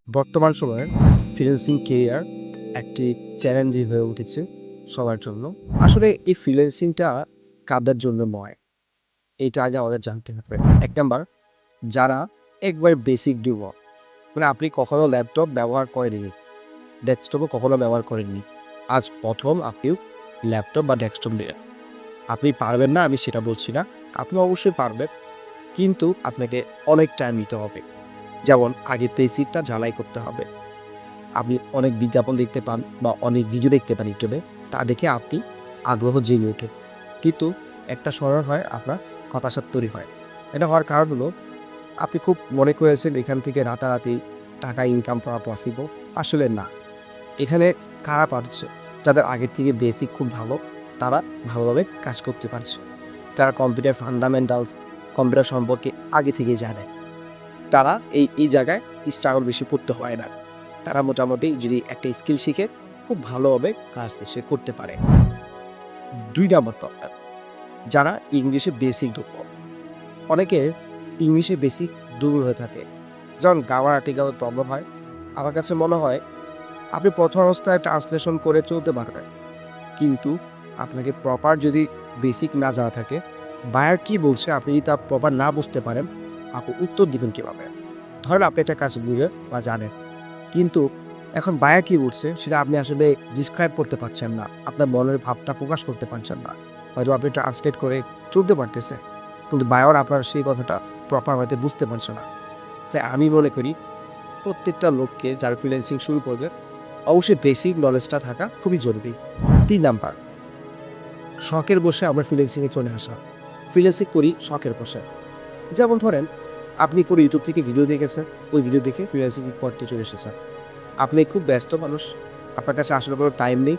বর্তমান সময়ে freelancing career একটি চ্যালেঞ্জিং হয়ে উঠেছে সবার জন্য। আসলে এই ফ্রিল্যান্সিংটা কাদের জন্য নয়, এইটা আগে আমাদের জানতে হবে। ১ নাম্বার, যারা একবারে বেসিক ডুবো, মানে আপনি কখনো ল্যাপটপ ব্যবহার করেননি, ডেস্কটপও কখনো ব্যবহার করেননি। আজ ১ম আপনি ল্যাপটপ বা ডেস্কটপ নিলেন। আপনি পারবেন না আমি সেটা বলছি না। আপনি অবশ্যই পারবেন, কিন্তু আপনাকে অনেক টাইম নিতে হবে। যেমন আগে বেসিকটা ঝালাই করতে হবে। আপনি অনেক বিজ্ঞাপন দেখতে পান বা অনেক ভিডিও দেখতে পান ইউটিউবে, তা দেখে আপনি আগ্রহ জেগে ওঠে। কিন্তু একটা সময় হয় আপনার হতাশা তৈরি হয়। এটা হওয়ার কারণ হলো আপনি খুব মনে করেছেন এখান থেকে রাতারাতি টাকা ইনকাম করা পসিবল। আসলে না। এখানে কারা পারছে? যাদের আগের থেকে বেসিক খুব ভালো, তারা ভালোভাবে কাজ করতে পারছে। যারা কম্পিউটার ফান্ডামেন্টালস, কম্পিউটার সম্পর্কে আগে থেকেই জানে, তারা এই জায়গায় স্ট্রাগল বেশি পড়তে হয় না। তারা মোটামুটি যদি একটা স্কিল শিখে খুব ভালোভাবে কাজ সে করতে পারে। ২ নাম্বার প্রবলেম, যারা ইংলিশে বেসিক দুর্বল। অনেকের ইংলিশে বেসিক দুর্বল হয়ে থাকে। যেমন গ্রামার আর্টিকেল প্রবলেম হয়। আমার কাছে মনে হয় আপনি প্রথম অবস্থায় ট্রান্সলেশন করে চলতে পারবেন। কিন্তু আপনাকে প্রপার যদি বেসিক না জানা থাকে, বায়ার কি বলছে আপনি যদি তা প্রপার না বুঝতে পারেন, আপনি উত্তর দিবেন কিভাবে? ধরেন আপনি একটা কাজ বুঝেন বা জানেন, কিন্তু এখন বায়ার কি বলছে সেটা আপনি আসলে ডিসক্রাইব করতে পারছেন না। আপনার মনের ভাবটা প্রকাশ করতে পারছেন না। হয়তো আপনি ট্রান্সলেট করে চলতে পারতেছে, কিন্তু বায়ার আপনার সেই কথাটা প্রপার ওয়েতে বুঝতে পারছে না। তাই আমি মনে করি প্রত্যেকটা লোককে যারা ফ্রিল্যান্সিং শুরু করবে, অবশ্যই বেসিক নলেজটা থাকা খুবই জরুরি। ৩ নাম্বার, শখের বশে আমরা ফ্রিল্যান্সিংয়ে চলে আসা। ফ্রিল্যান্সিং করি শখের বশে। যেমন ধরেন আপনি কোনো ইউটিউব থেকে ভিডিও দেখেছেন, ওই ভিডিও দেখে ফ্রিল্যান্সিং করতে চলে এসেছেন। আপনি খুব ব্যস্ত মানুষ, আপনার কাছে আসলে কোনো টাইম নেই।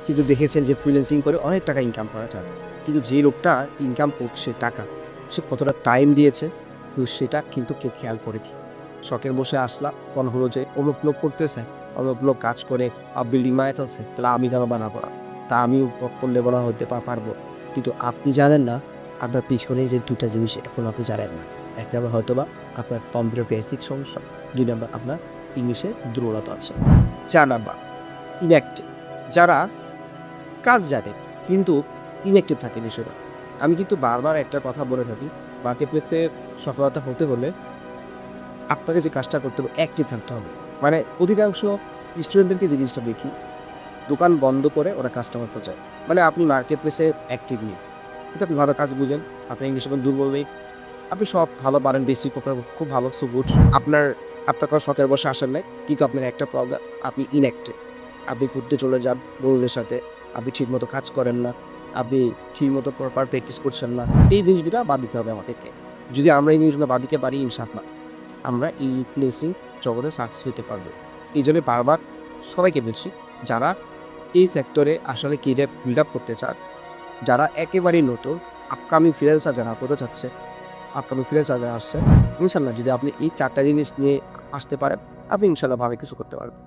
কিন্তু দেখেছেন যে ফ্রিল্যান্সিং করে অনেক টাকা ইনকাম করা যায়। কিন্তু যে লোকটা ইনকাম করছে টাকা, সে কতটা টাইম দিয়েছে, তো সেটা কিন্তু কেউ খেয়াল করেনি। শখের বসে আসলাম, মনে হলো যে অমুক লোক করতেছে, অমুক লোক কাজ করে বিল্ডিং বানায় ফেলছে, তাহলে আমি কেন বানাবো না? তা আমিও করলে বলা হতে পারবো। কিন্তু আপনি জানেন না আপনার পিছনে যে ২ টা জিনিস এখন আপনি জানেন না। ১ নাম্বার হয়তোবা আপনার কম্পিউটার বেসিক সমস্যা, ২ নাম্বার আপনার ইংলিশে দুর্বলতা আছে। ৪ নাম্বার ইনঅ্যাক্টিভ, যারা কাজ জানে কিন্তু ইনঅ্যাক্টিভ থাকে বিষয়টা। আমি কিন্তু বারবার একটা কথা বলে থাকি, মার্কেট প্লেসে সফলতা হতে হলে আপনাকে যে কাজটা করতে হবে অ্যাক্টিভ থাকতে হবে। মানে অধিকাংশ স্টুডেন্টদেরকে যে জিনিসটা দেখি, দোকান বন্ধ করে ওরা কাস্টমার খোঁজে। মানে আপনি মার্কেট প্লেসে অ্যাক্টিভ নেই। কিন্তু আপনি ভালো কাজ বুঝেন, আপনার ইংলিশে কোনো দুর্বল নেই। আপনি সব ভালো পারেন, বেসিক আপনার খুব ভালো সো গুড। আপনার আপনার কোনো শখের বশে আসেন নাই। কিন্তু আপনার একটা প্রবলেম, আপনি ইনঅ্যাক্টিভ। আপনি ঘুরতে চলে যান বন্ধুদের সাথে। আপনি ঠিকমতো কাজ করেন না। আপনি ঠিকমতো প্রপার প্র্যাকটিস করছেন না। এই জিনিসগুলা বাদ দিতে হবে আমাদেরকে। যদি আমরা এই জিনিসগুলো বাদ দিতে পারি ইনশাআল্লাহ আমরা এই ইনফ্লুয়েন্সিং জগতে সাকসেস হতে পারবো। এইজন্য বারবার সবাইকে বলছি, যারা এই সেক্টরে আসলে কেরিয়ার বিল্ড আপ করতে চান, যারা একেবারেই নতুন, আপকামিং ফ্রিল্যান্সার যারা হতে চাচ্ছে, আপকামিং ফ্রিল্যান্সার যারা আসছে, ইনশাআল্লাহ যদি আপনি এই ৪ টা জিনিস নিয়ে আসতে পারেন, আপনি ইনশাআল্লাহ ভালো কিছু করতে পারবেন।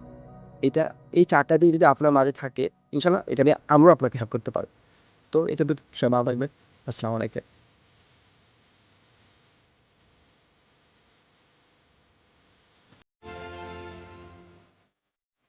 এটা এই ৪ টা দিন যদি আপনার মাঝে থাকে, ইনশাআল্লাহ এটা নিয়ে আমরাও আপনাকে হেল্প করতে পারব। তো এটা বিষয়ে ভালো থাকবেন। আসসালামু আলাইকুম।